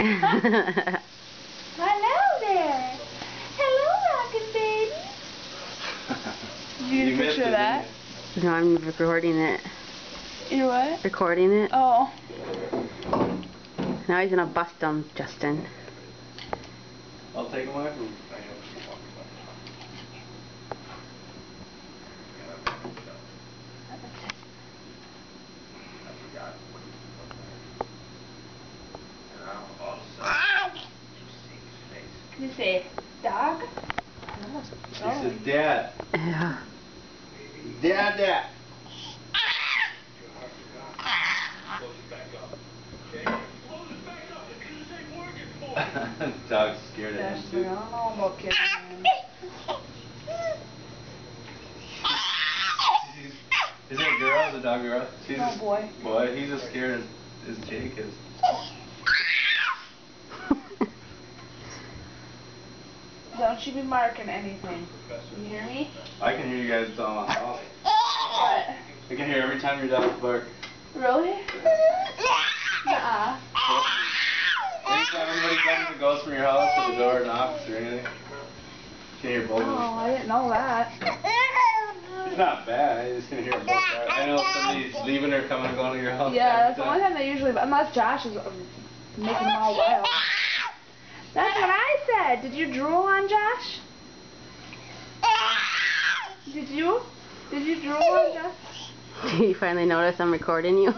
Hello there. Hello, Rocket Baby. Did you get a picture of that? No, I'm recording it. You what? Recording it. Oh. Now he's gonna bust him, Justin. I'll take him away. Can you say dog? He says dad. Yeah. Dad. Dog's scared of him too. I don't know about kids. Is it a girl? Is a dog a girl? She's no, boy. Boy, he's as scared as Jake is. Don't you be marking anything. You hear me? I can hear you guys talking about What? I can hear every time your dog bark. Really? Nuh-uh. Anytime anybody comes and goes from your house or the door knocks or anything, you can hear both of them. Oh, I didn't know that. It's not bad, I just can hear them both bark. I know somebody's leaving or coming and going to your house. Yeah, that's the only time they usually, unless Josh is making them all wild. That's what I said. Did you drool on Josh? Did you? Did you drool on Josh? You finally notice I'm recording you?